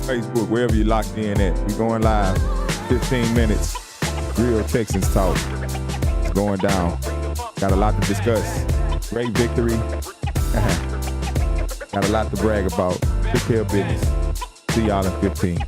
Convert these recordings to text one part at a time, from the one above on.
Facebook, wherever you locked in at. We going live, 15 minutes, real Texans talk. It's going down. Got a lot to discuss. Great victory. Got a lot to brag about. Took care of business. See y'all in 15.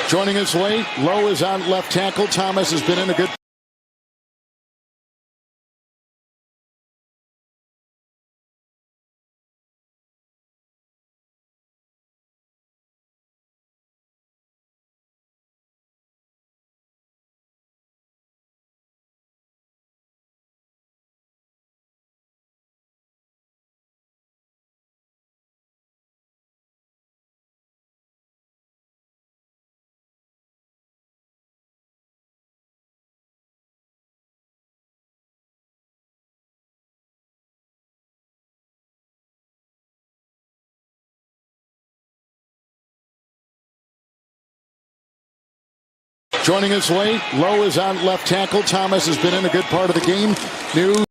Joining us late, Lowe is on left tackle. Thomas has been in a good Joining us late, Lowe is on left tackle. Thomas has been in a good part of the game. New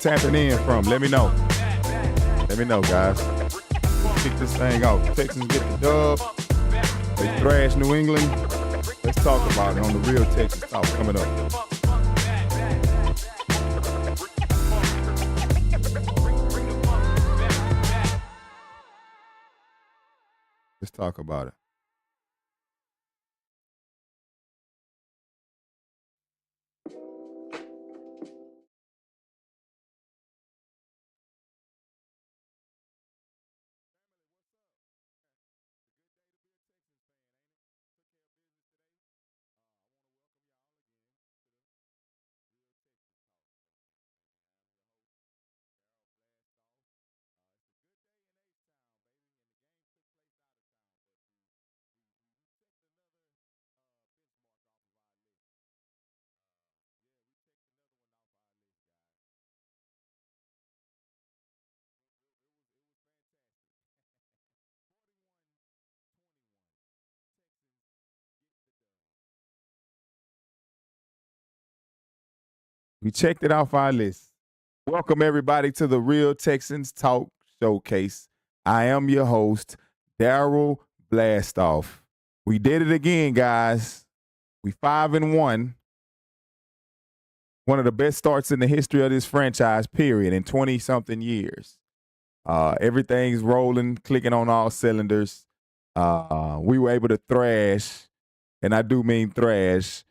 tapping in from? Let me know. Let me know, guys. Kick this thing out. Texans get the dub. They thrash New England. Let's talk about it on the Real Texans Talk coming up. Let's talk about it. We checked it off our list. Welcome, everybody, to the Real Texans Talk Showcase. I am your host, Darryl Blastoff. We did it again, guys. We 5-1. One of the best starts in the history of this franchise, period, in 20-something years. Everything's rolling, clicking on all cylinders. We were able to thrash, and I do mean thrash,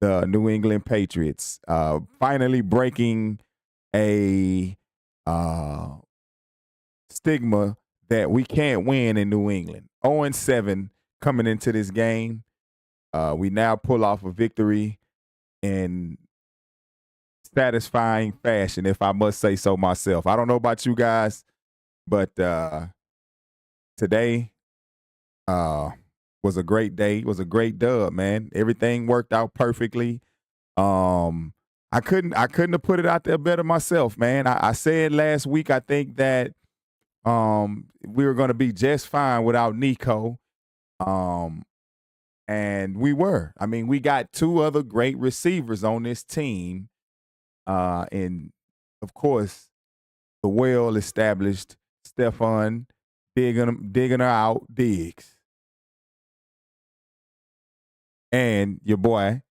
the New England Patriots, finally breaking a stigma that we can't win in New England. 0-7 coming into this game. We now pull off a victory in satisfying fashion, if I must say so myself. I don't know about you guys, but today was a great day. It was a great dub, man. Everything worked out perfectly. I couldn't have put it out there better myself, man. I said last week, I think that we were going to be just fine without Nico. And we were. I mean, we got two other great receivers on this team. And, of course, the well-established Stephon digging her out, Diggs. And your boy,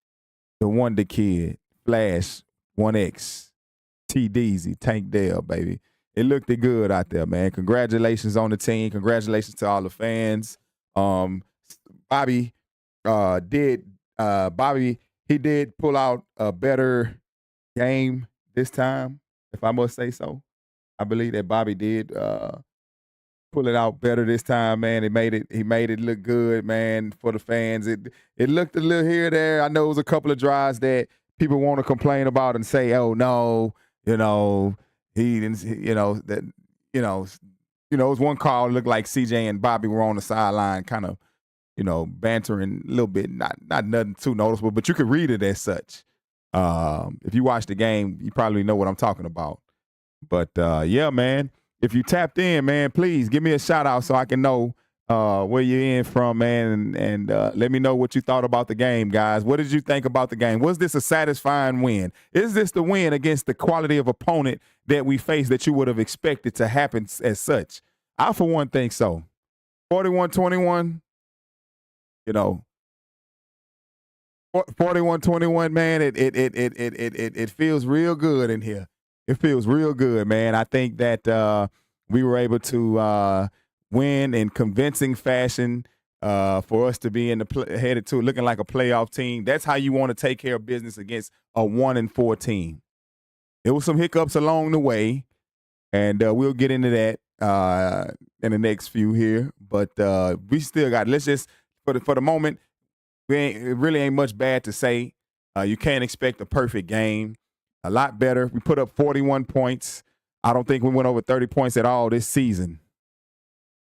the Wonder Kid, Flash 1X, T. Deasy, Tank Dell, baby. It looked good out there, man. Congratulations on the team. Congratulations to all the fans. Bobby did pull out a better game this time, if I must say so. I believe that Bobby did pull it out better this time, man. He made it look good, man, for the fans. It looked a little here or there. I know it was a couple of drives that people want to complain about and say, oh no, he didn't, it was one call, looked like CJ and Bobby were on the sideline kind of, bantering a little bit, not nothing too noticeable, but you could read it as such. If you watch the game, you probably know what I'm talking about. But yeah, man, if you tapped in, man, please give me a shout out so I can know where you're in from, man, and let me know what you thought about the game, guys. What did you think about the game? Was this a satisfying win? Is this the win against the quality of opponent that we faced that you would have expected to happen as such? I, for one, think so. 41-21, 41-21, man, it feels real good in here. It feels real good, man. I think that we were able to win in convincing fashion for us to be headed to looking like a playoff team. That's how you want to take care of business against a 1-4 team. There was some hiccups along the way, and we'll get into that in the next few here. But we still got. Let's just for the moment, it really ain't much bad to say. You can't expect a perfect game. A lot better. We put up 41 points. I don't think we went over 30 points at all this season.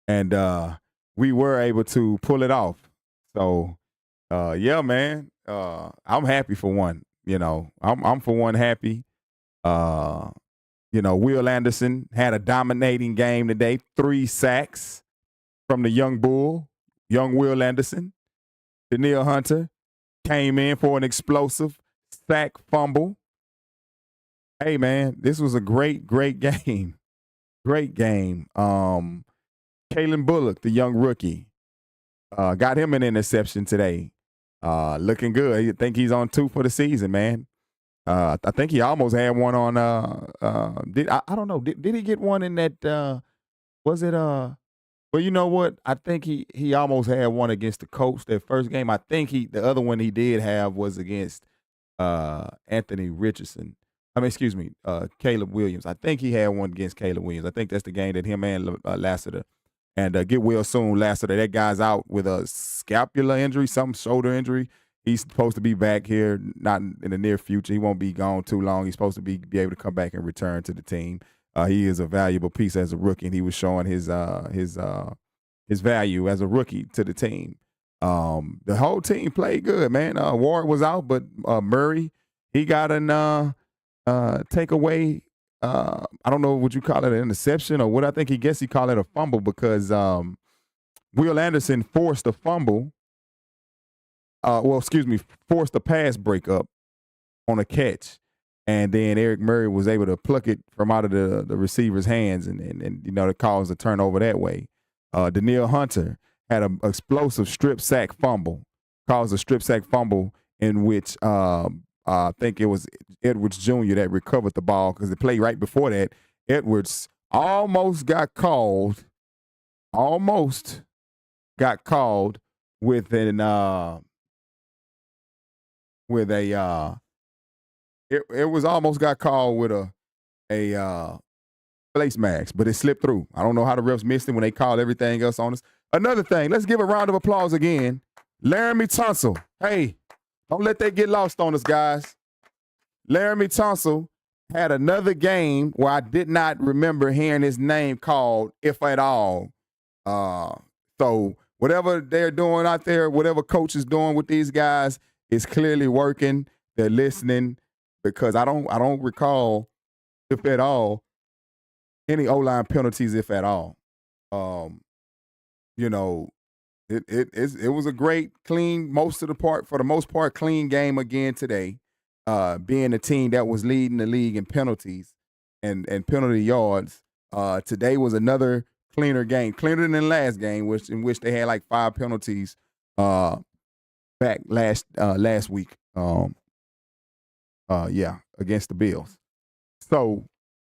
And we were able to pull it off. So, yeah, man, I'm happy for one. I'm for one happy. Will Anderson had a dominating game today. 3 sacks from the young bull, young Will Anderson. Danielle Hunter came in for an explosive sack fumble. Hey, man, this was a great, great game. Great game. Kalen Bullock, the young rookie, got him an interception today. Looking good. I think he's on 2 for the season, man. I think he almost had one on. I don't know. Did he get one in that? Was it? Well, you know what? I think he almost had one against the Colts that first game. I think the other one he did have was against Anthony Richardson. I mean, excuse me, Caleb Williams. I think he had one against Caleb Williams. I think that's the game that him and Lassiter and get well soon. Lassiter, that guy's out with a scapular injury, some shoulder injury. He's supposed to be back here, not in the near future. He won't be gone too long. He's supposed to be able to come back and return to the team. He is a valuable piece as a rookie, and he was showing his value as a rookie to the team. The whole team played good, man. Ward was out, but Murray, he got an takeaway. I don't know what you call it, an interception or what. I think he called it a fumble because Will Anderson forced a fumble. Forced a pass breakup on a catch. And then Eric Murray was able to pluck it from out of the receiver's hands and to cause a turnover that way. Daniil Hunter had an explosive strip sack fumble, caused a strip sack fumble in which I think it was Edwards Jr. that recovered the ball because the play right before that, Edwards almost got called with a face mask, but it slipped through. I don't know how the refs missed it when they called everything else on us. Another thing, let's give a round of applause again. Laramie Tunsil. Hey, don't let that get lost on us, guys. Laramie Tunsil had another game where I did not remember hearing his name called, if at all. So whatever they're doing out there, whatever coach is doing with these guys is clearly working. They're listening because I don't recall, if at all, any O-line penalties, if at all. It was a great, clean, for the most part, clean game again today. Being a team that was leading the league in penalties and penalty yards. Today was another cleaner game, cleaner than the last game, in which they had like 5 penalties back last week. Against the Bills. So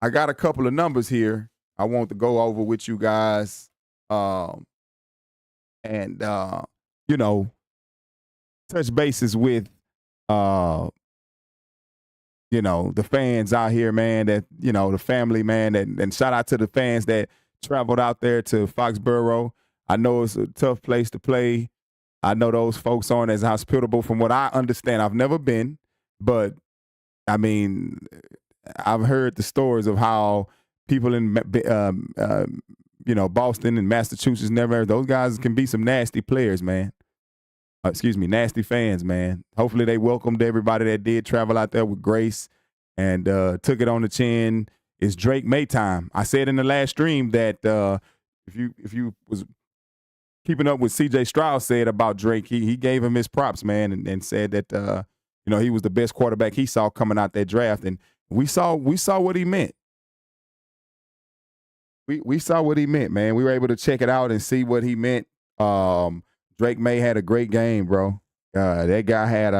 I got a couple of numbers here I want to go over with you guys. Touch bases with the fans out here, man, the family, man, and shout out to the fans that traveled out there to Foxborough. I know it's a tough place to play. I know those folks aren't as hospitable from what I understand. I've never been, but I mean, I've heard the stories of how people in Boston and Massachusetts those guys can be some nasty players, man. Nasty fans, man. Hopefully they welcomed everybody that did travel out there with grace and took it on the chin. It's Drake May time. I said in the last stream that if you was keeping up with C.J. Stroud said about Drake, he gave him his props, man, and said that he was the best quarterback he saw coming out that draft, and we saw what he meant. We saw what he meant, man. We were able to check it out and see what he meant. Drake May had a great game, bro. That guy had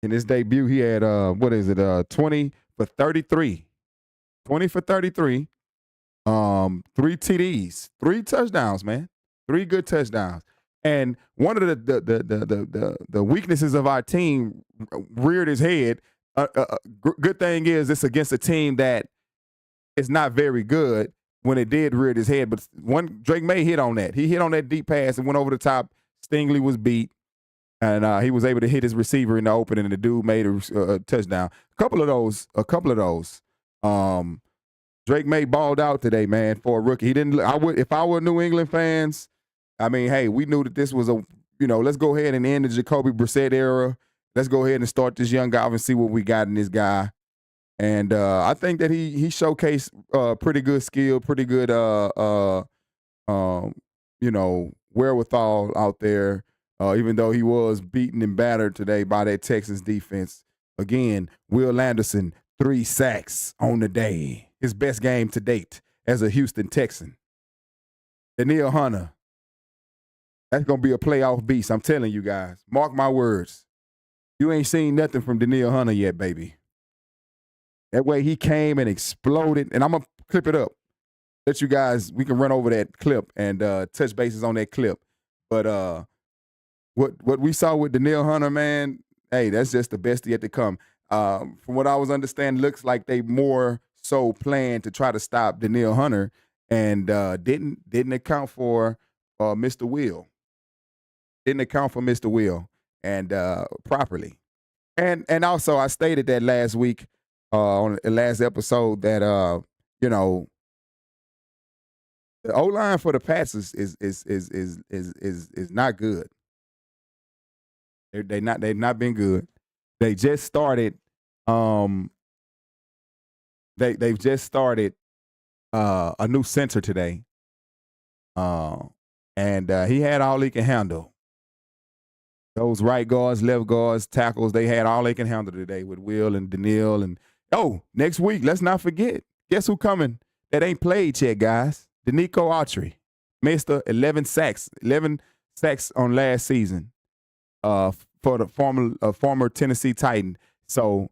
in his debut, he had 20 for 33. 20 for 33. 3 TDs, 3 touchdowns, man. 3 good touchdowns. And one of the weaknesses of our team reared his head. Good thing is it's against a team that is not very good when it did rear his head. But Drake May hit on that. He hit on that deep pass and went over the top. Stingley was beat. And he was able to hit his receiver in the open, and the dude made a touchdown. A couple of those. Drake May balled out today, man, for a rookie. He didn't. If I were New England fans, I mean, hey, we knew that this was let's go ahead and end the Jacoby Brissett era. Let's go ahead and start this young guy and see what we got in this guy. And I think that he showcased pretty good skill, pretty good wherewithal out there. Even though he was beaten and battered today by that Texans defense. Again, Will Anderson, 3 sacks on the day. His best game to date as a Houston Texan. Danielle Hunter. That's going to be a playoff beast. I'm telling you guys. Mark my words. You ain't seen nothing from Danielle Hunter yet, baby. That way he came and exploded. And I'm going to clip it up. Let you guys, we can run over that clip and touch bases on that clip. But what we saw with Danielle Hunter, man, hey, that's just the best yet to come. From what I was understanding, looks like they more so planned to try to stop Danielle Hunter and didn't account for Mr. Will. Didn't account for Mr. Will and properly. And also I stated that last week on the last episode that the O-line for the Pats is not good. They've not been good. They just started. They've just started a new center today, and he had all he can handle. Those right guards, left guards, tackles, they had all they can handle today with Will and Danielle. And next week, let's not forget. Guess who coming that ain't played yet, guys? Danico Autry, Mr. 11 sacks on last season for the former Tennessee Titan. So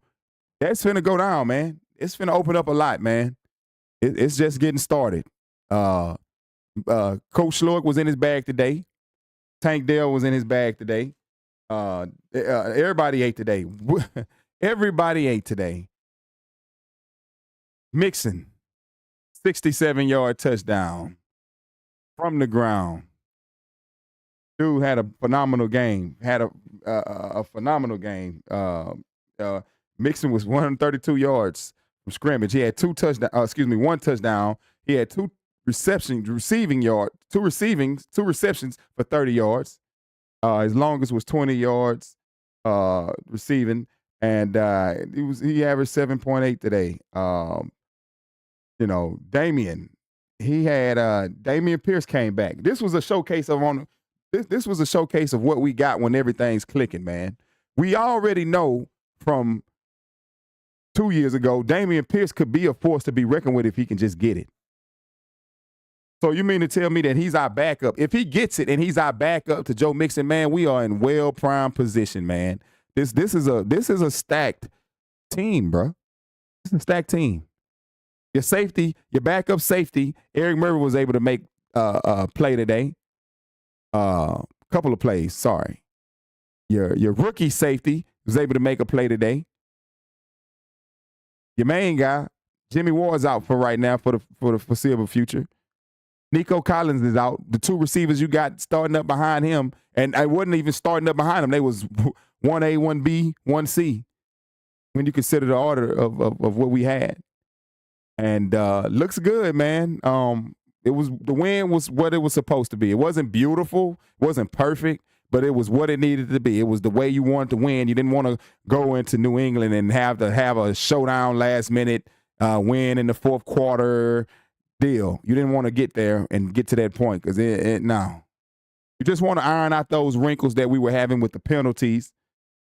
that's finna go down, man. It's finna open up a lot, man. It's just getting started. Coach Schluck was in his bag today. Tank Dell was in his bag today. Everybody ate today. Everybody ate today. Mixon, 67-yard touchdown from the ground. Dude had a phenomenal game. Had a phenomenal game. Mixon was 132 yards from scrimmage. He had one touchdown. He had two receptions for 30 yards. His longest was 20 yards receiving, and he averaged 7.8 today. Damian Pierce came back. This was a showcase of what we got when everything's clicking, man. We already know from 2 years ago, Damian Pierce could be a force to be reckoned with if he can just get it. So you mean to tell me that he's our backup? If he gets it and he's our backup to Joe Mixon, man, we are in well-primed position, man. This is a stacked team, bro. It's a stacked team. Your safety, your backup safety, Eric Murray was able to make a play today. Couple of plays, sorry. Your rookie safety was able to make a play today. Your main guy, Jimmy Ward's out for right now for the foreseeable future. Nico Collins is out. The two receivers you got starting up behind him, and I wasn't even starting up behind him. They was 1A, 1B, 1C when you consider the order of what we had. And looks good, man. The win was what it was supposed to be. It wasn't beautiful, wasn't perfect, but it was what it needed to be. It was the way you wanted to win. You didn't want to go into New England and have a showdown last minute win in the fourth quarter deal. You didn't want to get there and get to that point because no. You just want to iron out those wrinkles that we were having with the penalties,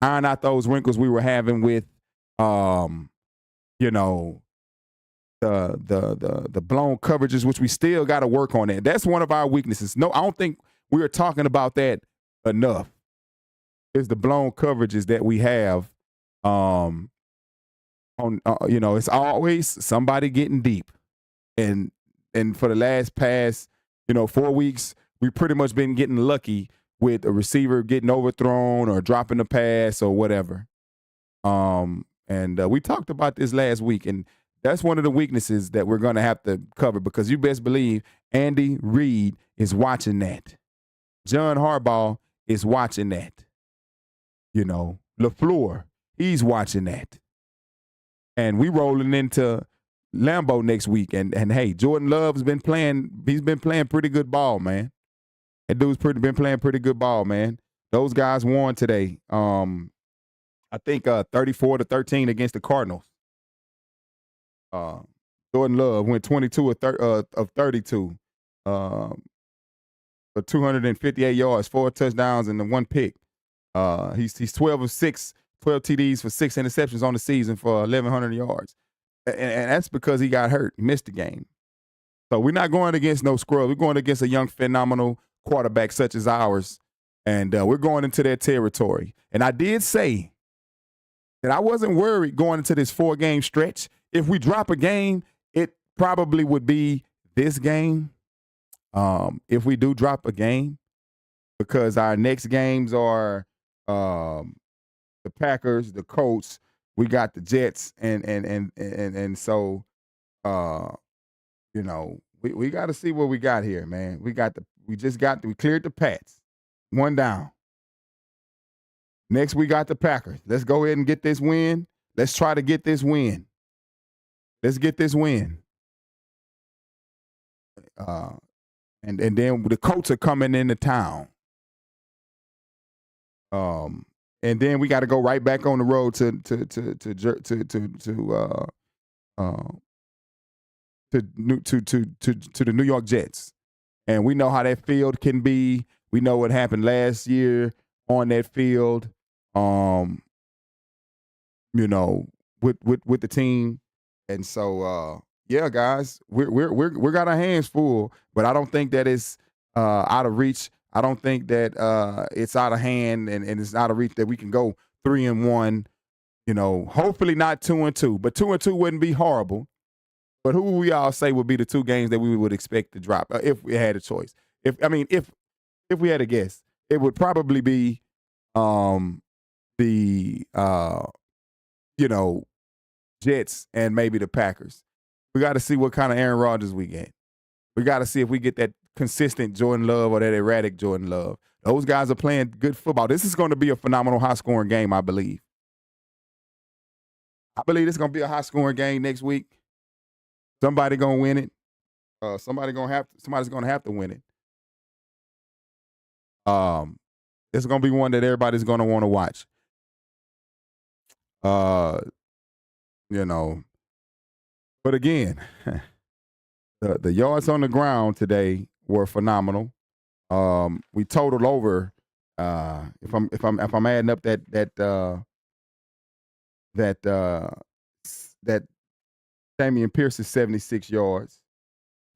iron out those wrinkles we were having with, the blown coverages, which we still got to work on that. That's one of our weaknesses. No, I don't think we are talking about that enough. Is the blown coverages that we have. It's always somebody getting deep, and for the past 4 weeks, we pretty much been getting lucky with a receiver getting overthrown or dropping a pass or whatever. And we talked about this last week, and that's one of the weaknesses that we're going to have to cover because you best believe Andy Reid is watching that. John Harbaugh is watching that. LaFleur, he's watching that. And we rolling into Lambeau next week. And hey, Jordan Love's been playing. He's been playing pretty good ball, man. That dude's been playing pretty good ball, man. Those guys won today. I think 34-13 against the Cardinals. Jordan Love went 22 of 32 for 258 yards, 4 touchdowns, and 1 pick. He's 12 of 6 12 TDs for 6 interceptions on the season for 1,100 yards. And that's because he got hurt. He missed the game. So we're not going against no scrub. We're going against a young, phenomenal quarterback such as ours. And we're going into their territory. And I did say that I wasn't worried going into this 4-game stretch. If we drop a game, it probably would be this game. If we do drop a game, because our next games are the Packers, the Colts, we got the Jets, and so you know, we got to see what we got here, man. We cleared the Pats, 1 down. Next, we got the Packers. Let's go ahead and get this win. Let's try to get this win. Let's get this win. And then the Colts are coming into town. And then we got to go right back on the road to the New York Jets. And we know how that field can be. We know what happened last year on that field. You know, with the team. And so yeah, guys, we got our hands full, but I don't think that it's out of reach. I don't think that it's out of hand and it's out of reach that we can go 3-1. You know, hopefully not 2-2, but 2-2 wouldn't be horrible. But who we all say would be the 2 games that we would expect to drop if we had a choice? If we had a guess, it would probably be the Jets and maybe the Packers. We got to see what kind of Aaron Rodgers we get. We got to see if we get that consistent Jordan Love or that erratic Jordan Love. Those guys are playing good football. This is going to be a phenomenal high-scoring game, I believe. I believe it's going to be a high-scoring game next week. Somebody going to win it. Somebody's going to have to win it. It's going to be one that everybody's going to want to watch. You know, but again, the yards on the ground today were phenomenal. We totaled over. If I'm adding up that Damian Pierce's 76 yards,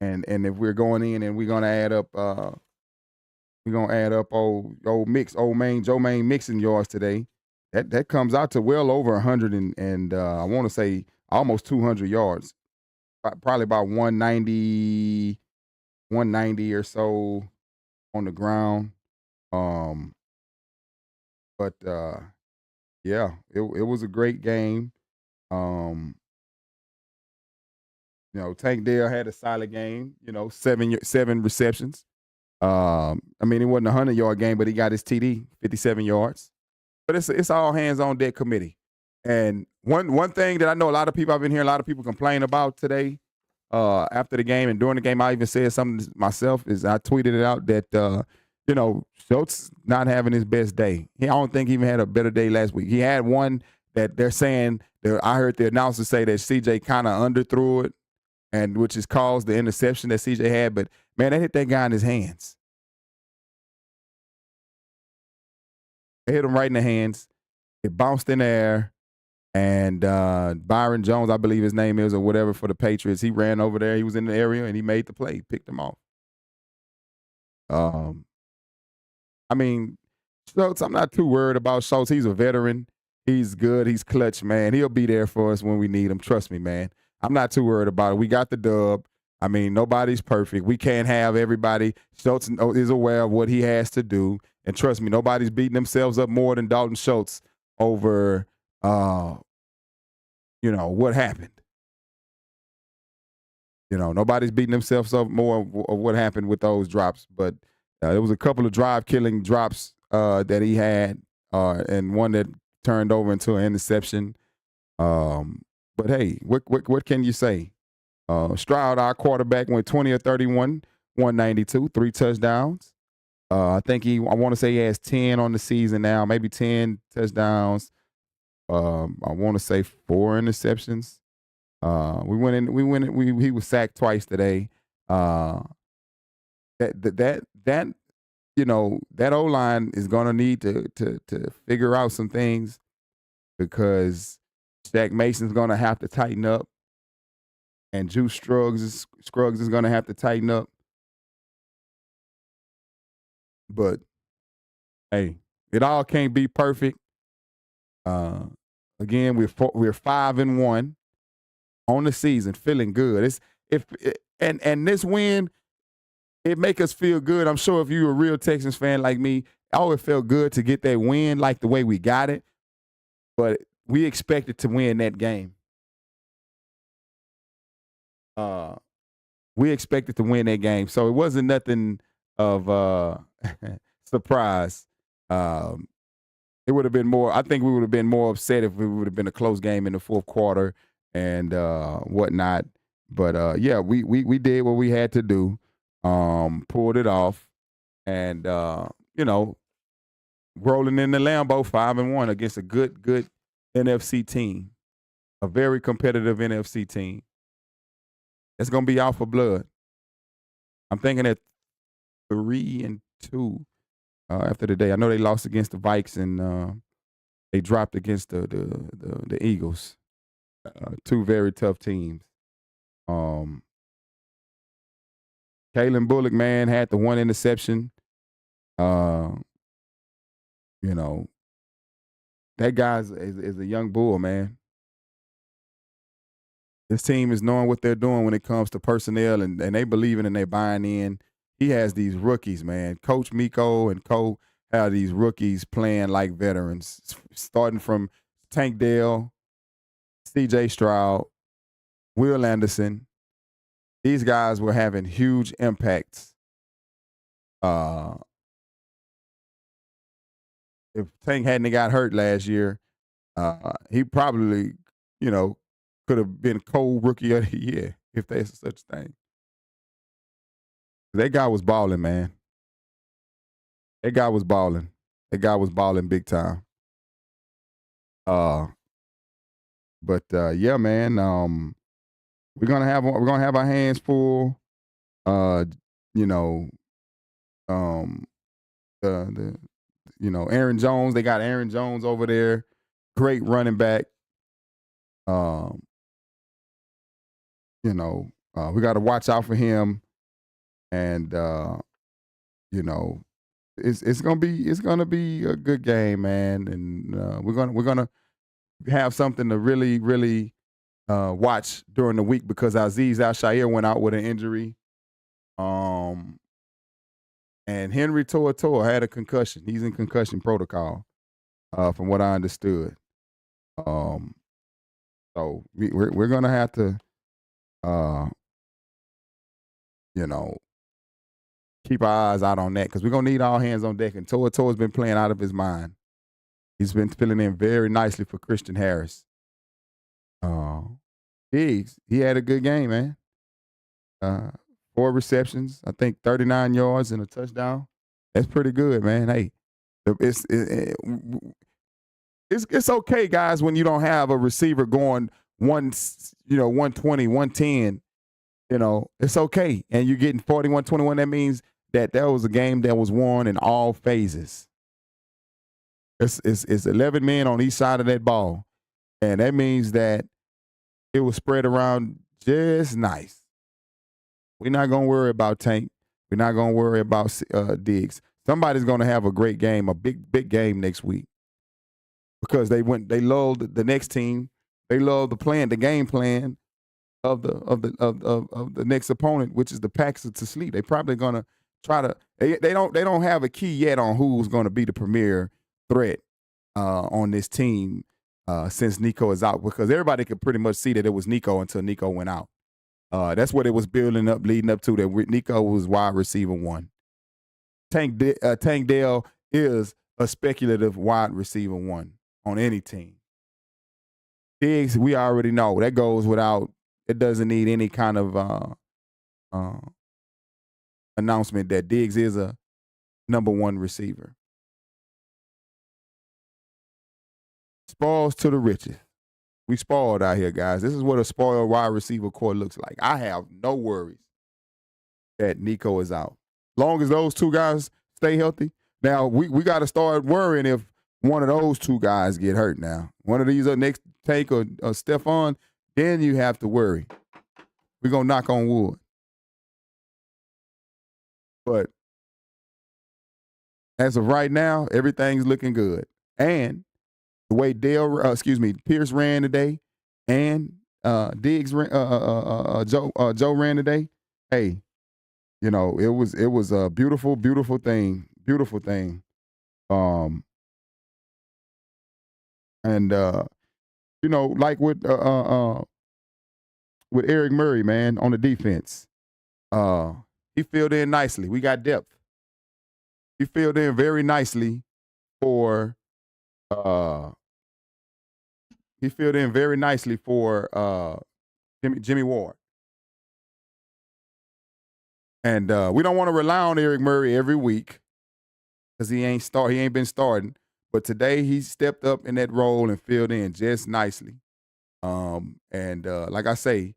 and if we're going in and we're gonna add up old Joe Maine Mixon yards today. That comes out to well over 100 and I want to say almost 200 yards, probably about 190 or so on the ground. But yeah, it was a great game. You know, Tank Dell had a solid game. You know, 7 receptions. I mean, it wasn't a 100-yard game, but he got his TD, 57 yards. But it's all hands on deck committee. And one thing that I know a lot of people, I've been hearing a lot of people complain about today after the game and during the game, I even said something myself, is I tweeted it out that, you know, Schultz not having his best day. I don't think he even had a better day last week. He had one that they're saying, I heard the announcer say that CJ kind of underthrew it, and which has caused the interception that CJ had. But, man, they hit that guy in his hands. They hit him right in the hands. It bounced in the air. And Byron Jones, I believe his name is, or whatever, for the Patriots, he ran over there. He was in the area, and he made the play, picked him off. I mean, Schultz, I'm not too worried about Schultz. He's a veteran. He's good. He's clutch, man. He'll be there for us when we need him. Trust me, man. I'm not too worried about it. We got the dub. I mean, nobody's perfect. We can't have everybody. Schultz is aware of what he has to do. And trust me, nobody's beating themselves up more than Dalton Schultz over, you know, what happened. You know, nobody's beating themselves up more of what happened with those drops. But there was a couple of drive-killing drops that he had, and one that turned over into an interception. But, hey, what can you say? Stroud, our quarterback, went 20 or 31, 192, 3 touchdowns. I want to say he has 10 on the season now, maybe 10 touchdowns. I want to say 4 interceptions. He was sacked twice today. That you know, that O-line is going to need to figure out some things. because Shaq Mason's going to have to tighten up, and Juice Scruggs is going to have to tighten up. But hey, it all can't be perfect. Again, we're 5-1 on the season, feeling good. And this win, it make us feel good. I'm sure if you're a real Texans fan like me, I always felt good to get that win like the way we got it. But we expected to win that game. We expected to win that game. So it wasn't nothing of surprise. It would have been more. I think we would have been more upset if it would have been a close game in the fourth quarter and whatnot. But yeah, we did what we had to do, pulled it off, and rolling in the Lambeau 5-1 against a good NFC team, a very competitive NFC team. It's gonna be out for blood. I'm thinking at 3-2 after the day. I know they lost against the Vikes and they dropped against the Eagles. Two very tough teams. Kalen Bullock, man, had the one interception. That guy is a young bull, man. This team is knowing what they're doing when it comes to personnel, and they believe in and they're buying in. He has these rookies, man. Coach Miko and Co have these rookies playing like veterans, starting from Tank Dell, C.J. Stroud, Will Anderson. These guys were having huge impacts. If Tank hadn't got hurt last year, he probably, could have been co-rookie of the year if there's such a thing. That guy was balling, man. That guy was balling. That guy was balling big time. Yeah, man. We're gonna have our hands full. Aaron Jones. They got Aaron Jones over there. Great running back. We got to watch out for him, and it's gonna be a good game, man, and we're gonna have something to really watch during the week because Azeez Al-Shaair went out with an injury, and Henry To'o had a concussion. He's in concussion protocol, from what I understood. So we're gonna have to, keep our eyes out on that because we're gonna need all hands on deck. And To'o's been playing out of his mind. He's been filling in very nicely for Christian Harris. He had a good game, man. 4 receptions, I think 39 yards and a touchdown. That's pretty good, man. Hey, it's okay, guys, when you don't have a receiver going 120, 110. It's okay. And you're getting 41-21. That means that was a game that was won in all phases. It's 11 men on each side of that ball. And that means that it was spread around just nice. We're not going to worry about Tank. We're not going to worry about Diggs. Somebody's going to have a great game, a big game next week. Because they lulled the next team. They lulled the game plan of the next opponent, which is the Packers, to sleep. They're probably gonna try to. They don't have a key yet on who's going to be the premier threat on this team since Nico is out, because everybody could pretty much see that it was Nico until Nico went out. That's what it was leading up to. That Nico was wide receiver 1. Tank Dell is a speculative wide receiver 1 on any team. Diggs, we already know that goes without. It doesn't need any kind of announcement that Diggs is a number 1 receiver. Spoils to the riches. We spoiled out here, guys. This is what a spoiled wide receiver core looks like. I have no worries that Nico is out. Long as those 2 guys stay healthy. Now, we got to start worrying if one of those two guys get hurt now, one of these next Tank or Stephon, then you have to worry. We're going to knock on wood. But as of right now, everything's looking good. And the way Pierce ran today and Diggs Joe ran today, hey, you know, it was a beautiful, beautiful thing. Beautiful thing. And you know, like with Eric Murray, man, on the defense. He filled in nicely. We got depth. He filled in very nicely for Jimmy Ward. And we don't want to rely on Eric Murray every week because he ain't been starting. But today he stepped up in that role and filled in just nicely. And like I say,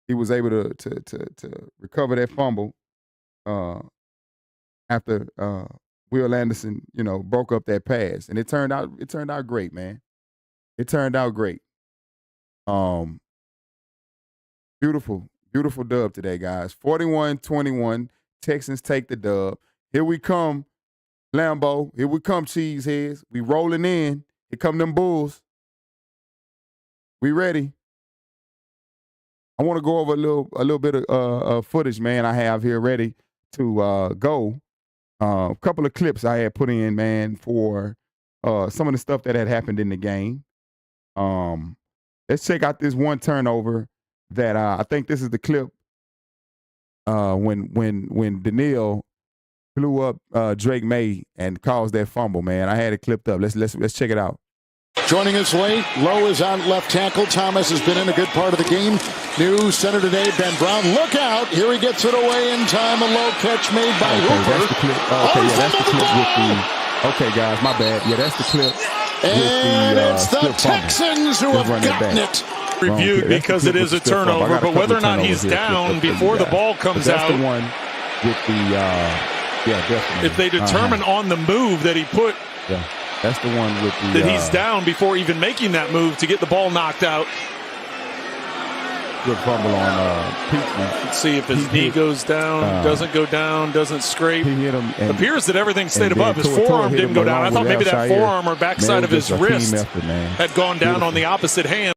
he was able to recover that fumble after Will Anderson, you know, broke up that pass. And it turned out great, man. It turned out great. Beautiful, beautiful dub today, guys. 41-21. Texans take the dub. Here we come, Lambeau. Here we come, Cheeseheads. We rolling in. Here come them Bulls. We ready. I want to go over a little bit of footage, man, I have here ready to go. A couple of clips I had put in, man, for some of the stuff that had happened in the game. Let's check out this one turnover that I think this is the clip when Daniil blew up Drake May and caused that fumble, man. I had it clipped up. Let's check it out. Joining us late, Lowe is on left tackle. Thomas has been in a good part of the game. New center today, Ben Brown. Look out! Here he gets it away in time. A low catch made by Hooper. That's the clip. That's the clip with the. Okay, guys, my bad. Yeah, that's the clip. And it's the Texans who have gotten it. Reviewed because it is a turnover, but whether or not he's down before the ball comes out. That's the one with the. Yeah, definitely. If they determine on the move that he put. Yeah. That's the one with the. That he's down before even making that move to get the ball knocked out. Good fumble on Pittman. Let's see if his knee goes down, doesn't go down, doesn't scrape. He hit him. And, appears that everything stayed above. His forearm didn't go down. I thought maybe that forearm or backside of his wrist had gone down on the opposite hand.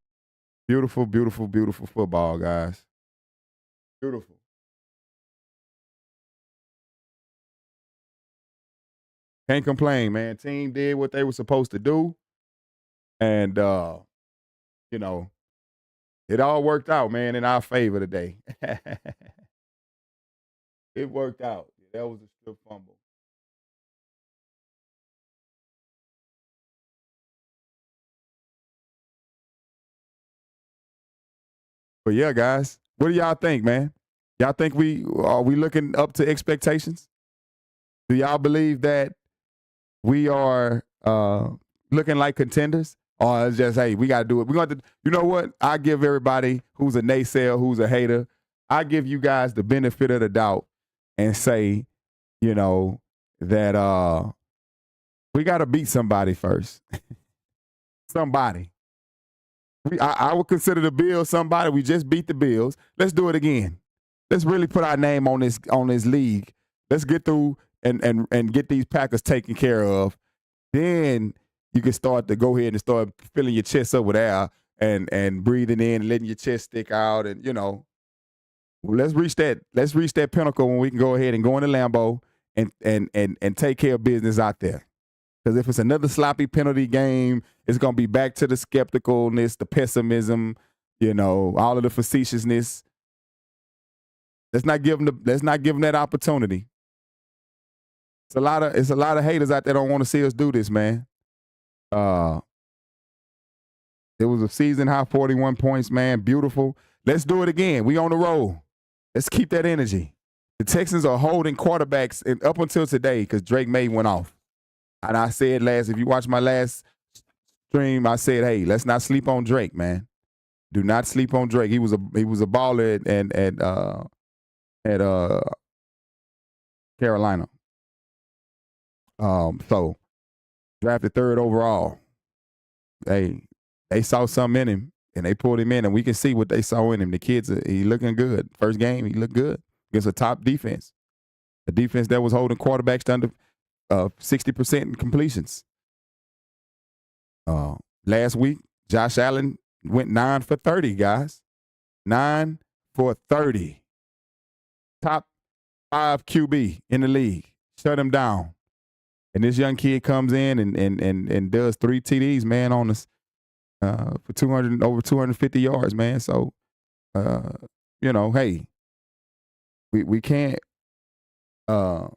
Beautiful, beautiful, beautiful football, guys. Beautiful. Can't complain, man. Team did what they were supposed to do. And, you know, it all worked out, man, in our favor today. It worked out. That was a strip fumble. But, yeah, guys, what do y'all think, man? Y'all think are we looking up to expectations? Do y'all believe that we are looking like contenders? Or it's just, hey, we got to do it. We're going to, you know what? I give everybody who's a naysayer, who's a hater, I give you guys the benefit of the doubt and say, you know, that we got to beat somebody first. Somebody. I would consider the Bills somebody. We just beat the Bills. Let's do it again. Let's really put our name on this league. Let's get through and get these Packers taken care of. Then you can start to go ahead and start filling your chest up with air and breathing in and letting your chest stick out. And, you know, let's reach that pinnacle when we can go ahead and go into Lambeau and take care of business out there. Because if it's another sloppy penalty game, it's going to be back to the skepticalness, the pessimism, you know, all of the facetiousness. Let's not give them that opportunity. It's a lot of haters out there don't want to see us do this, man. It was a season high 41 points, man. Beautiful. Let's do it again. We on the roll. Let's keep that energy. The Texans are holding quarterbacks up until today because Drake May went off. And I said if you watch my last stream, I said, hey, let's not sleep on Drake, man. Do not sleep on Drake. He was a baller at Carolina. So drafted 3rd overall. They saw something in him, and they pulled him in, and we can see what they saw in him. The kid's he looking good. First game, he looked good against a top defense, a defense that was holding quarterbacks to under 60% in completions. Last week, Josh Allen went 9 for 30, guys. 9 for 30. Top 5 QB in the league. Shut him down. And this young kid comes in and does 3 TDs, man, on us for over 250 yards, man. So, hey, we can't go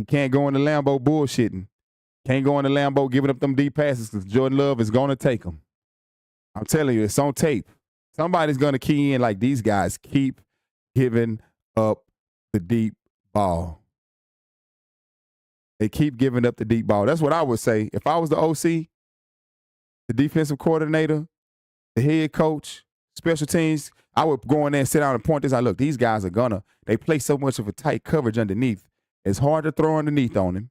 into Lambeau bullshitting. Can't go into Lambeau giving up them deep passes because Jordan Love is going to take them. I'm telling you, it's on tape. Somebody's going to key in like these guys keep giving up the deep ball. They keep giving up the deep ball. That's what I would say. If I was the OC, the defensive coordinator, the head coach, special teams, I would go in there and sit down and point this out. Look, these guys are they play so much of a tight coverage underneath. It's hard to throw underneath on him,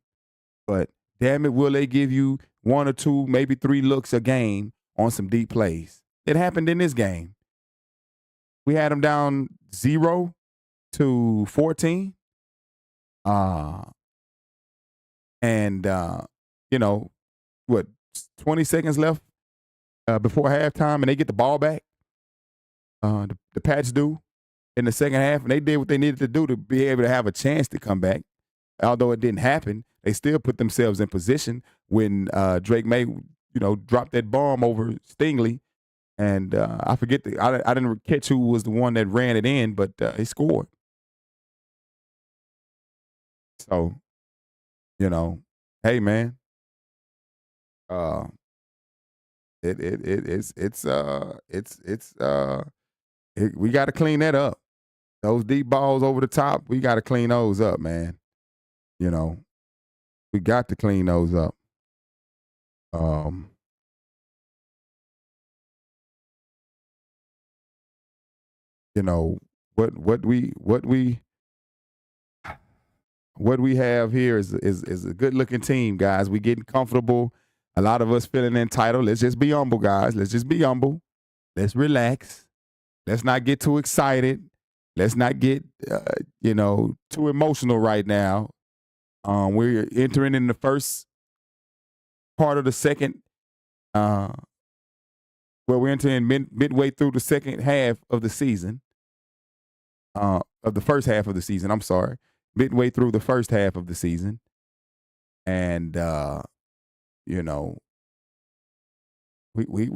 but damn it, will they give you 1 or 2, maybe 3 looks a game on some deep plays? It happened in this game. We had them down 0-14. 20 seconds left before halftime, and they get the ball back. The Pats do in the second half, and they did what they needed to do to be able to have a chance to come back. Although it didn't happen, they still put themselves in position when Drake May, dropped that bomb over Stingley. And I forget I didn't catch who was the one that ran it in, but he scored. So, hey man, we got to clean that up. Those deep balls over the top, we got to clean those up, man. We got to clean those up. What we have here is a good looking team, guys. We getting comfortable. A lot of us feeling entitled. Let's just be humble, guys. Let's just be humble. Let's relax. Let's not get too excited. Let's not get too emotional right now. We're entering in the first part of the second. We're entering midway through the second half of the season. Of the first half of the season. I'm sorry. Midway through the first half of the season. And, we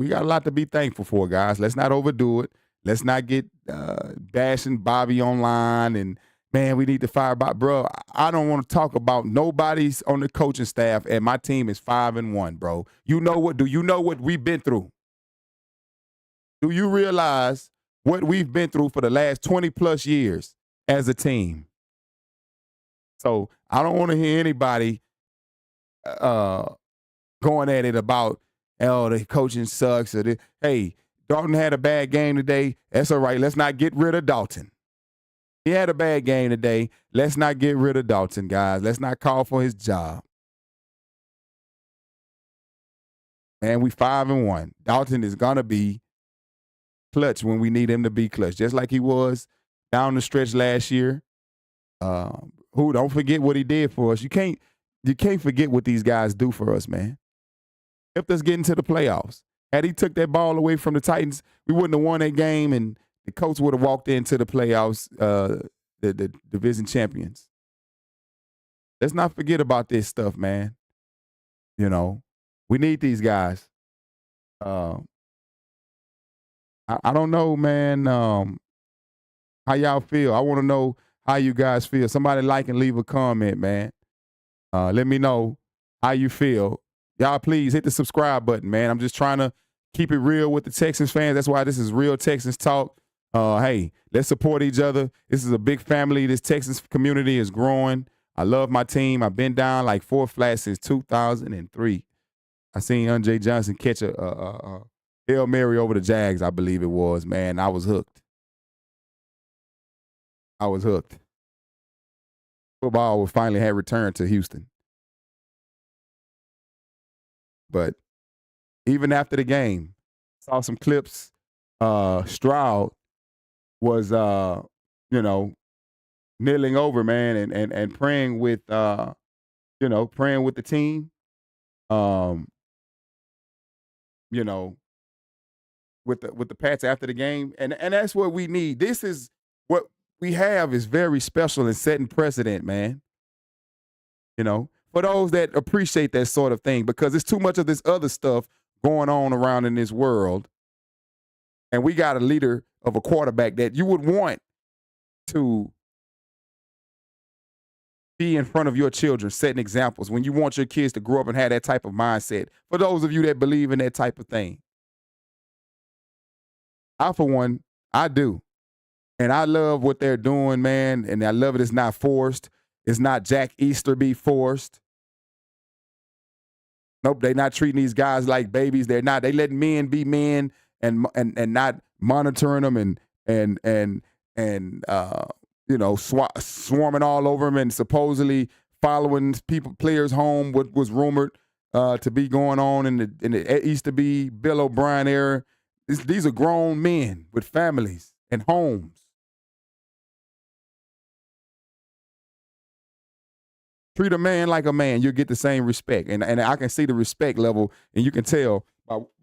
got a lot to be thankful for, guys. Let's not overdo it. Let's not get bashing Bobby online and, man, we need to fire Bob. Bro, I don't want to talk about nobody's on the coaching staff, and my team is 5-1, bro. Do you know what we've been through? Do you realize what we've been through for the last 20-plus years as a team? So I don't want to hear anybody going at it about, the coaching sucks. Hey, Dalton had a bad game today. That's all right. Let's not get rid of Dalton. He had a bad game today. Let's not get rid of Dalton, guys. Let's not call for his job. Man, we 5-1. Dalton is going to be clutch when we need him to be clutch, just like he was down the stretch last year. Don't forget what he did for us. You can't forget what these guys do for us, man. Helped us get into the playoffs. Had he took that ball away from the Titans, we wouldn't have won that game, and the Colts would have walked into the playoffs, the division champions. Let's not forget about this stuff, man. We need these guys. I don't know, man, how y'all feel. I want to know how you guys feel. Somebody like and leave a comment, man. Let me know how you feel. Y'all, please hit the subscribe button, man. I'm just trying to keep it real with the Texans fans. That's why this is Real Texans Talk. Hey, let's support each other. This is a big family. This Texans community is growing. I love my team. I've been down like 4 flats since 2003. I seen Andre Johnson catch a Hail Mary over the Jags, I believe it was, man. I was hooked. Football finally had returned to Houston. But even after the game, saw some clips. Stroud was, kneeling over, man, and praying with, praying with the team. With the Pats after the game, and that's what we need. This is what we have is very special and setting precedent, man. For those that appreciate that sort of thing, because it's too much of this other stuff going on around in this world, and we got a leader of a quarterback that you would want to be in front of your children, setting examples when you want your kids to grow up and have that type of mindset. For those of you that believe in that type of thing. I, for one, I do. And I love what they're doing, man. And I love it. It's not forced. It's not Jack Easterby forced. Nope, they're not treating these guys like babies. They're not. They letting men be men and not monitoring them swarming all over them and supposedly following players home. What was rumored to be going on in the Easterby Bill O'Brien era. These are grown men with families and homes. Treat a man like a man, you'll get the same respect. And I can see the respect level, and you can tell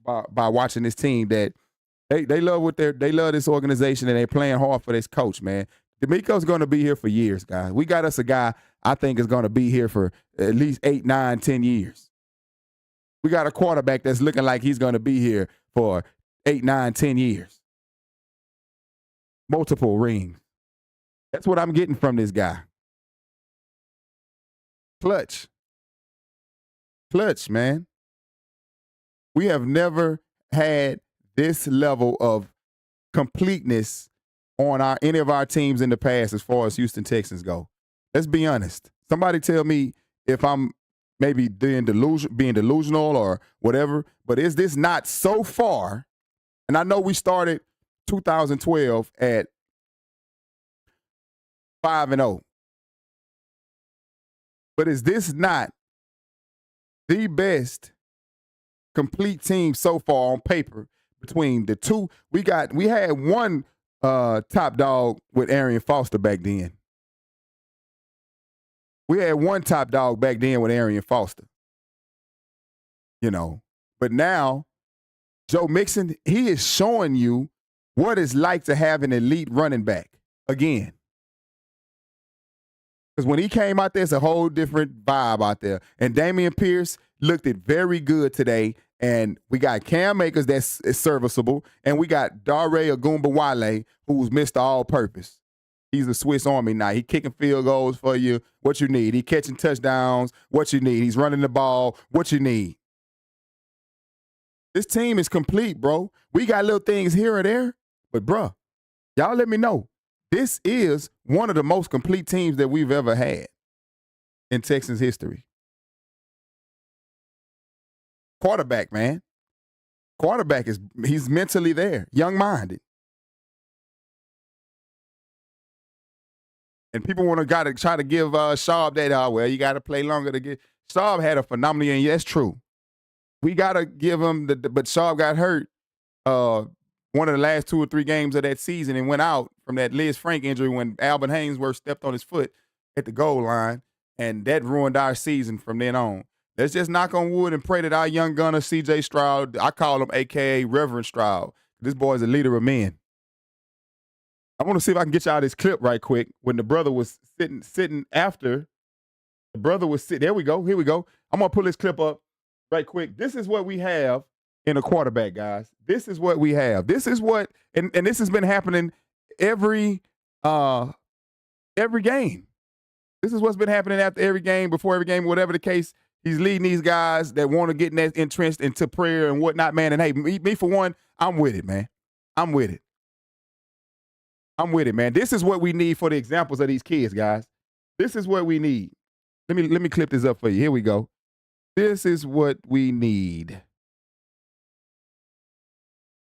by watching this team that they love they love this organization, and they're playing hard for this coach, man. DeMeco's going to be here for years, guys. We got us a guy I think is going to be here for at least 8, 9, 10 years. We got a quarterback that's looking like he's going to be here for 8, 9, 10 years. Multiple rings. That's what I'm getting from this guy. Clutch, man. We have never had this level of completeness on any of our teams in the past as far as Houston Texans go. Let's be honest. Somebody tell me if I'm maybe being delusional or whatever, but is this not so far? And I know we started 2012 at 5-0. But is this not the best complete team so far on paper between the two? We had one top dog with Arian Foster back then. We had one top dog back then with Arian Foster. But now Joe Mixon, he is showing you what it's like to have an elite running back again. Because when he came out there, it's a whole different vibe out there. And Dameon Pierce looked it very good today. And we got Cam Akers that's serviceable. And we got Dare Ogunbowale, who's Mr. All-Purpose. He's a Swiss Army knife. He kicking field goals for you, what you need. He catching touchdowns, what you need. He's running the ball, what you need. This team is complete, bro. We got little things here or there. But, bro, y'all let me know. This is one of the most complete teams that we've ever had in Texans history. Quarterback, man. Quarterback he's mentally there, young-minded. And people got to try to give Schaub that, you got to play longer to get. Schaub had a phenomenal year, and that's true. We got to give him but Schaub got hurt one of the last 2 or 3 games of that season and went out from that Liz Frank injury when Albert Hainsworth stepped on his foot at the goal line, and that ruined our season from then on. Let's just knock on wood and pray that our young gunner, C.J. Stroud, I call him a.k.a. Reverend Stroud. This boy is a leader of men. I want to see if I can get y'all this clip right quick when the brother was sitting after. The brother was sitting. There we go. Here we go. I'm going to pull this clip up right quick. This is what we have in a quarterback, guys. This is what we have. This is what, and this has been happening every game. This is what's been happening after every game, before every game, whatever the case. He's leading these guys that want to get entrenched into prayer and whatnot, man. And hey, me for one, I'm with it, man. I'm with it. I'm with it, man. This is what we need for the examples of these kids, guys. This is what we need. Let me clip this up for you. Here we go. This is what we need.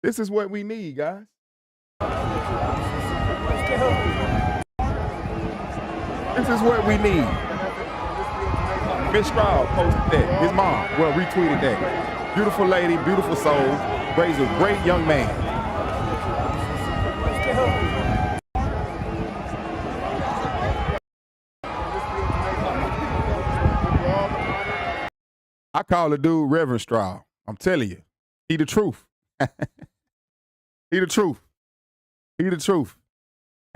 This is what we need, guys. This is what we need. Miss Stroud posted that. His mom, retweeted that. Beautiful lady, beautiful soul, raised a great young man. I call the dude Reverend Straw. I'm telling you, he the truth. He the truth. He the truth.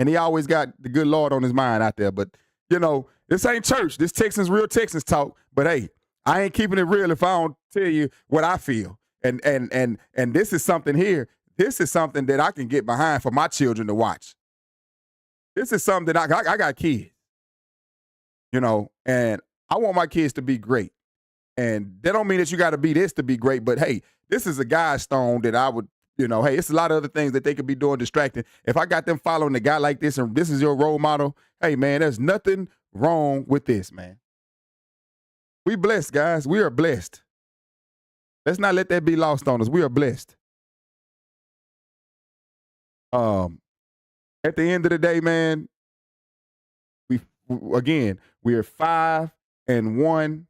And he always got the good Lord on his mind out there. But, you know, this ain't church. This Texans, real Texans talk. But, hey, I ain't keeping it real if I don't tell you what I feel. And this is something here. This is something that I can get behind for my children to watch. This is something that I got kids, you know, and I want my kids to be great. And that don't mean that you got to be this to be great. But, hey, this is a guide stone that I would, you know, hey, it's a lot of other things that they could be doing distracting. If I got them following a guy like this and this is your role model, hey, man, there's nothing wrong with this, man. We blessed, guys. We are blessed. Let's not let that be lost on us. We are blessed. At the end of the day, man, we are 5-1.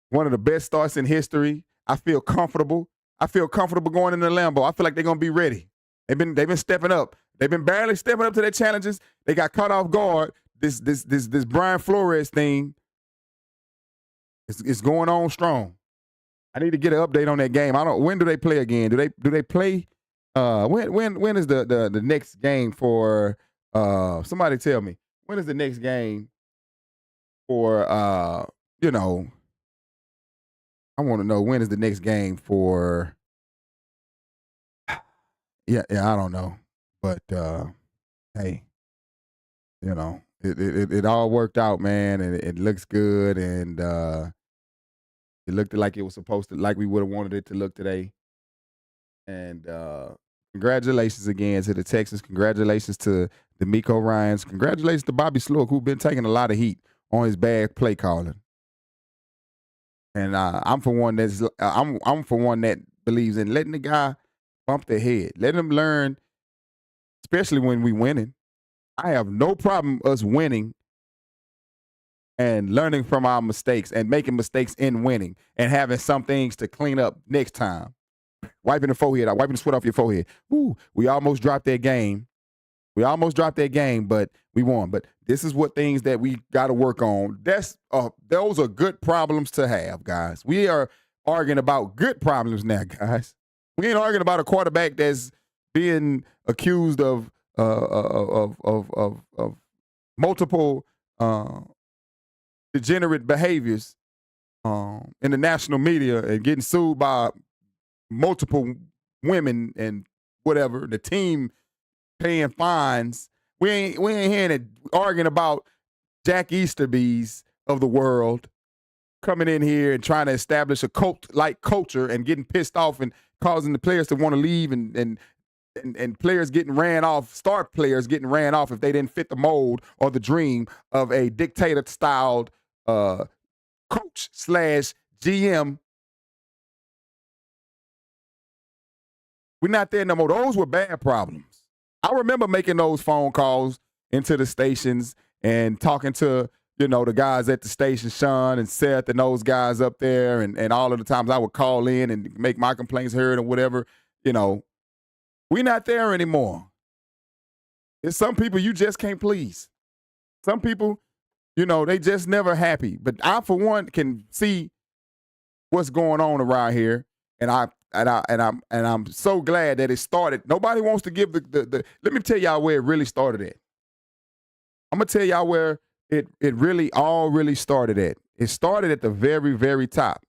One of the best starts in history. I feel comfortable. I feel comfortable going into Lambeau. I feel like they're gonna be ready. They've been stepping up. They've been barely stepping up to their challenges. They got caught off guard. This Brian Flores thing is going on strong. I need to get an update on that game. When do they play again? Do they play? When is the next game for? Somebody tell me. When is the next game for? You know. I want to know when is the next game for. Yeah, I don't know, but hey, you know, it all worked out, man, and it looks good, and it looked like it was supposed to, like we would have wanted it to look today. And congratulations again to the Texans. Congratulations to D'Amico Ryans. Congratulations to Bobby Sloak, who's been taking a lot of heat on his bad play calling. And I'm for one that believes in letting the guy bump their head, letting him learn, especially when we winning. I have no problem us winning and learning from our mistakes and making mistakes in winning and having some things to clean up next time. Wiping the forehead out, wiping the sweat off your forehead. Ooh, we almost dropped that game. But we won. But this is what things that we got to work on. Those are good problems to have, guys. We are arguing about good problems now, guys. We ain't arguing about a quarterback that's being accused of multiple degenerate behaviors in the national media and getting sued by multiple women and whatever. The team paying fines. We ain't hearing it arguing about Jack Easterby's of the world coming in here and trying to establish a cult-like culture and getting pissed off and causing the players to want to leave and players getting ran off, star players getting ran off if they didn't fit the mold or the dream of a dictator-styled coach/GM. We're not there no more. Those were bad problems. I remember making those phone calls into the stations and talking to, you know, the guys at the station, Sean and Seth and those guys up there, and all of the times I would call in and make my complaints heard or whatever. You know, we're not there anymore. There's some people you just can't please. Some people, you know, they just never happy. But I, for one, can see what's going on around here, and I'm so glad that it started. Nobody wants to give the let me tell y'all where it really started at. I'm gonna tell y'all where it really all really started at. It started at the very, very top.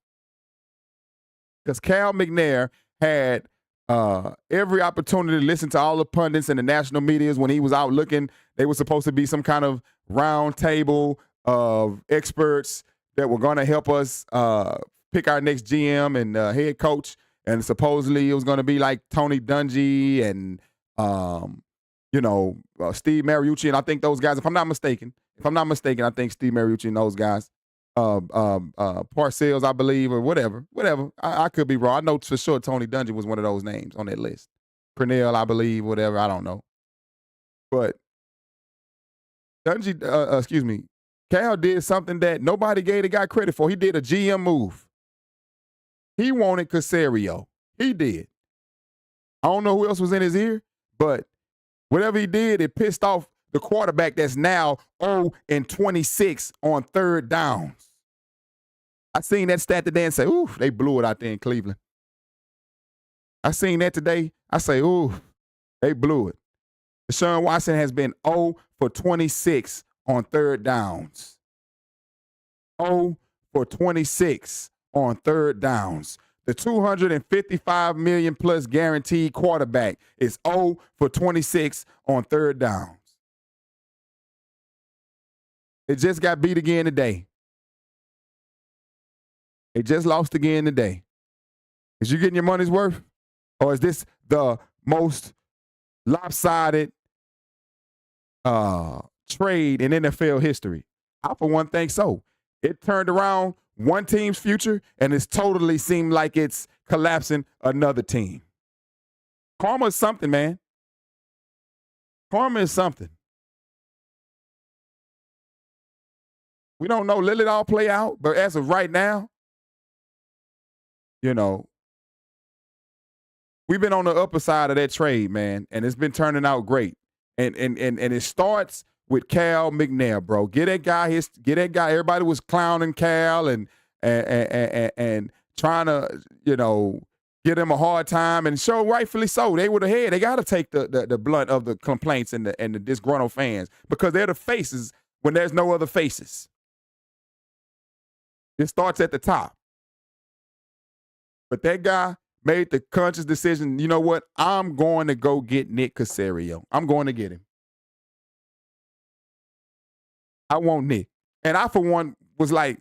Because Cal McNair had every opportunity to listen to all the pundits and the national medias when he was out looking. They were supposed to be some kind of round table of experts that were going to help us pick our next GM and head coach. And supposedly it was going to be like Tony Dungy and, Steve Mariucci. And I think those guys, if I'm not mistaken, I think Steve Mariucci and those guys, Parcells, I believe, or whatever. I could be wrong. I know for sure Tony Dungy was one of those names on that list. Cornell, I believe, whatever. I don't know. But Dungy, Cal did something that nobody gave the guy credit for. He did a GM move. He wanted Caserio. He did. I don't know who else was in his ear, but whatever he did, it pissed off the quarterback that's now 0-26 on third downs. I seen that stat today and say, ooh, they blew it out there in Cleveland. I seen that today. I say, ooh, they blew it. Deshaun Watson has been 0-26 on third downs. 0-26 on third downs. The $255 million plus guaranteed quarterback is 0-26 on third downs. It just got beat again today. It just lost again today. Is you getting your money's worth? Or is this the most lopsided trade in NFL history? I, for one, think so. It turned around one team's future, and it's totally seemed like it's collapsing another team. Karma is something, man. Karma is something. We don't know. Let it all play out. But as of right now, you know, we've been on the upper side of that trade, man, and it's been turning out great. And it starts with Cal McNair, bro. Get that guy. Everybody was clowning Cal and trying to, you know, give him a hard time, and so rightfully so. They were the head. They got to take the blunt of the complaints and the disgruntled fans, because they're the faces when there's no other faces. It starts at the top. But that guy made the conscious decision, you know what? I'm going to go get Nick Caserio. I'm going to get him. I want Nick. And I, for one, was like,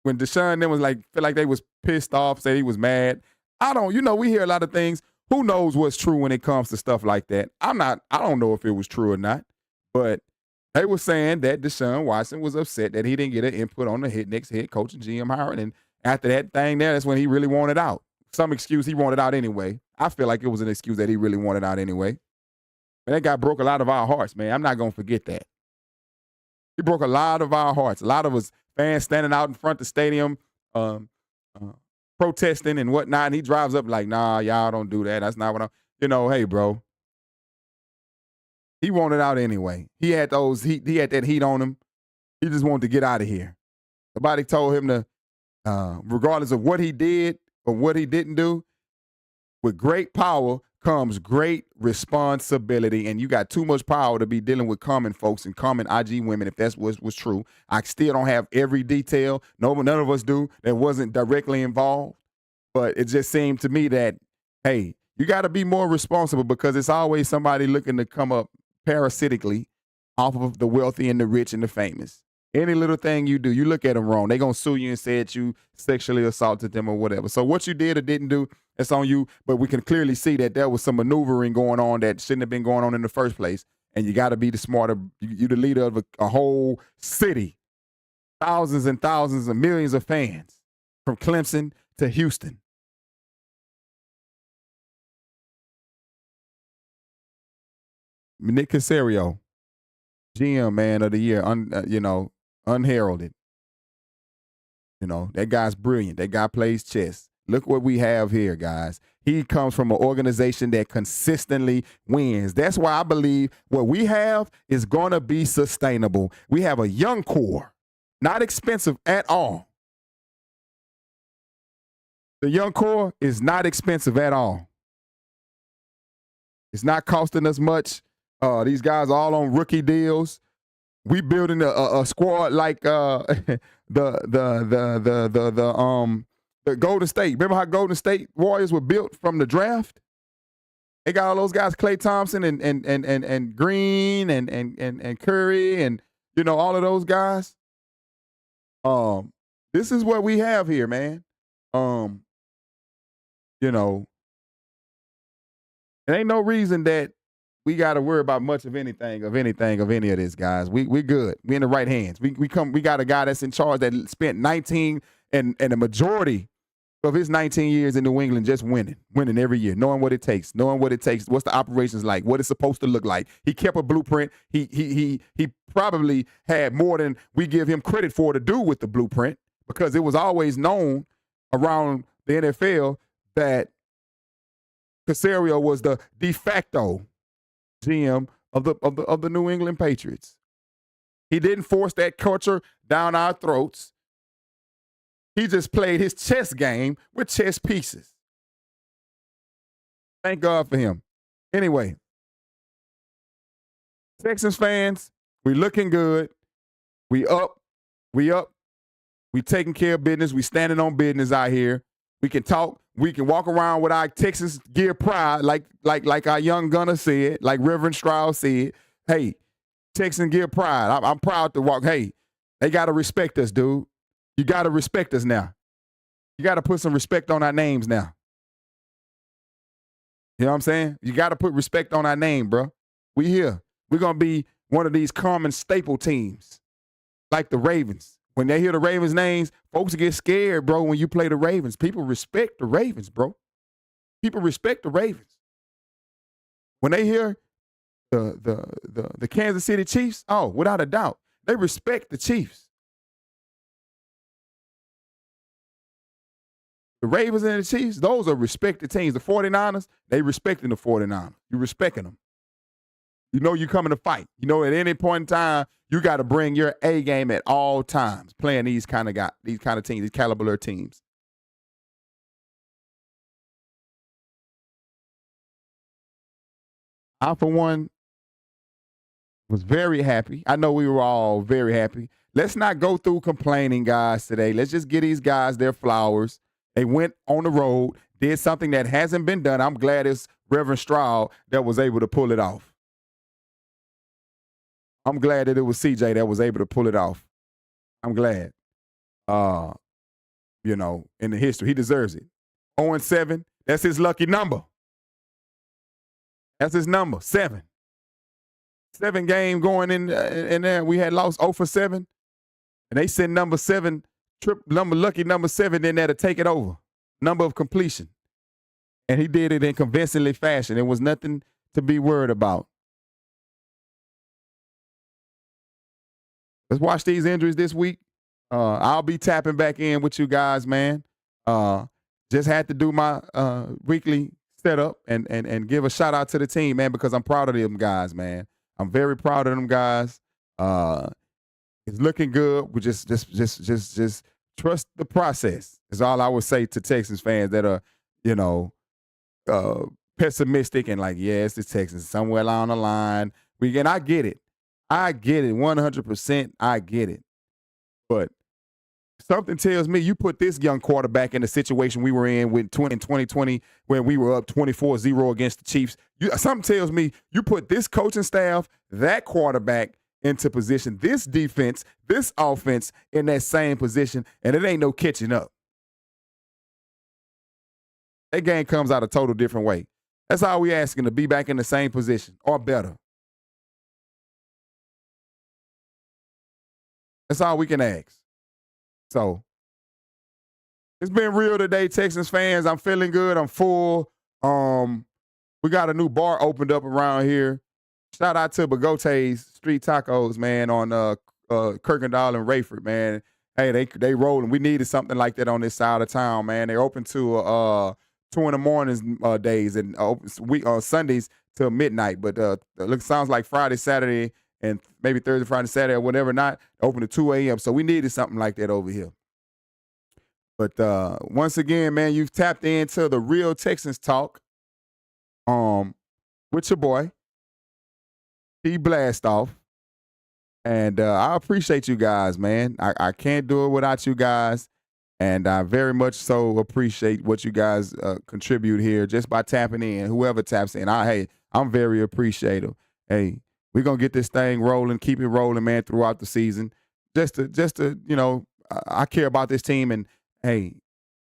when Deshaun then was like, feel like they was pissed off, said he was mad. I don't, we hear a lot of things. Who knows what's true when it comes to stuff like that? I don't know if it was true or not, but they were saying that Deshaun Watson was upset that he didn't get an input on the next head coach and GM hiring. And after that thing there, that's when he really wanted out. Some excuse he wanted out anyway. I feel like it was an excuse that he really wanted out anyway. And that guy broke a lot of our hearts, man. I'm not going to forget that. He broke a lot of our hearts. A lot of us fans standing out in front of the stadium, protesting and whatnot. And he drives up like, nah, y'all don't do that. That's not what hey, bro. He wanted out anyway. He had that heat on him. He just wanted to get out of here. Nobody told him to, regardless of what he did or what he didn't do, with great power comes great responsibility, and you got too much power to be dealing with common folks and common IG women, if that's what was true. I still don't have every detail. None of us do that wasn't directly involved, but it just seemed to me that, hey, you got to be more responsible, because it's always somebody looking to come up parasitically off of the wealthy and the rich and the famous. Any little thing you do, you look at them wrong, they're going to sue you and say that you sexually assaulted them or whatever. So what you did or didn't do, it's on you. But we can clearly see that there was some maneuvering going on that shouldn't have been going on in the first place. And you got to be the smarter. You're the leader of a whole city, thousands and thousands and millions of fans from Clemson to Houston. Nick Caserio, GM man of the year, unheralded. That guy's brilliant. That guy plays chess. Look what we have here, guys. He comes from an organization that consistently wins. That's why I believe what we have is going to be sustainable. We have a young core, not expensive at all. The young core is not expensive at all. It's not costing us much. These guys are all on rookie deals. We building a squad like the Golden State. Remember how Golden State Warriors were built from the draft? They got all those guys, Klay Thompson and Green and Curry and all of those guys. This is what we have here, man. There ain't no reason that we got to worry about much of any of this, guys. We good. We in the right hands. We got a guy that's in charge that spent 19 and the majority of his 19 years in New England just winning every year, knowing what it takes, what's the operations like, what it's supposed to look like. He kept a blueprint. He probably had more than we give him credit for to do with the blueprint, because it was always known around the NFL that Caserio was the de facto GM of the New England Patriots. He didn't force that culture down our throats. He just played his chess game with chess pieces. Thank God for him. Anyway, Texans fans, we looking good. We up. We taking care of business. We standing on business out here. We can talk. We can walk around with our Texas gear pride, like our young gunner said, like Reverend Stroud said. Hey, Texan gear pride. I'm proud to walk. Hey, they got to respect us, dude. You got to respect us now. You got to put some respect on our names now. You know what I'm saying? You got to put respect on our name, bro. We here. We're going to be one of these common staple teams, like the Ravens. When they hear the Ravens' names, folks get scared, bro, when you play the Ravens. People respect the Ravens, bro. People respect the Ravens. When they hear the Kansas City Chiefs, oh, without a doubt, they respect the Chiefs. The Ravens and the Chiefs, those are respected teams. The 49ers, they respecting the 49ers. You respecting them. You know you coming to fight. You know at any point in time, you got to bring your A game at all times playing these kind of teams, these caliber teams. I, for one, was very happy. I know we were all very happy. Let's not go through complaining, guys, today. Let's just give these guys their flowers. They went on the road, did something that hasn't been done. I'm glad it's Reverend Stroud that was able to pull it off. I'm glad that it was CJ that was able to pull it off. I'm glad. You know, in the history, he deserves it. 0-7, that's his lucky number. That's his number, 7. 7 game going in there. We had lost 0-7, and they sent number 7, lucky number 7 in there to take it over. Number of completion. And he did it in convincingly fashion. There was nothing to be worried about. Let's watch these injuries this week. I'll be tapping back in with you guys, man. Just had to do my weekly setup and give a shout out to the team, man, because I'm proud of them guys, man. I'm very proud of them guys. It's looking good. We just trust the process. Is all I would say to Texans fans that are, you know, pessimistic and like, yeah, it's the Texans somewhere along the line. I get it. I get it 100%. I get it. But something tells me you put this young quarterback in the situation we were in in 2020 when we were up 24-0 against the Chiefs. Something tells me you put this coaching staff, that quarterback into position, this defense, this offense in that same position, and it ain't no catching up. That game comes out a total different way. That's all we asking, to be back in the same position or better. That's all we can ask. So, it's been real today, Texans fans. I'm feeling good. I'm full. We got a new bar opened up around here. Shout out to Bagote's Street Tacos, man, on Kirkendall and Rayford, man. Hey, they rolling. We needed something like that on this side of town, man. They're open to 2 in the mornings days and Sundays till midnight. But it sounds like Friday, Saturday, and maybe Thursday, Friday, Saturday, or whatever not, open at 2 a.m. So we needed something like that over here. But once again, man, you've tapped into the Real Texans Talk with your boy, Darryl Blastoff. And I appreciate you guys, man. I can't do it without you guys. And I very much so appreciate what you guys contribute here just by tapping in. Whoever taps in, I'm very appreciative. Hey, we're going to get this thing rolling, keep it rolling, man, throughout the season. Just to you know, I care about this team. And, hey,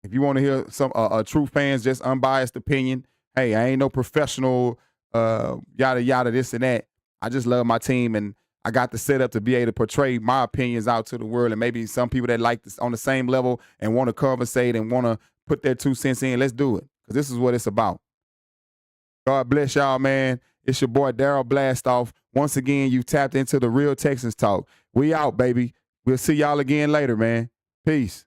if you want to hear some true fans, just unbiased opinion, hey, I ain't no professional, yada, yada, this and that. I just love my team, and I got the setup to be able to portray my opinions out to the world. And maybe some people that like this on the same level and want to conversate and want to put their 2 cents in, let's do it, because this is what it's about. God bless y'all, man. It's your boy, Darryl Blastoff. Once again, you've tapped into the Real Texans Talk. We out, baby. We'll see y'all again later, man. Peace.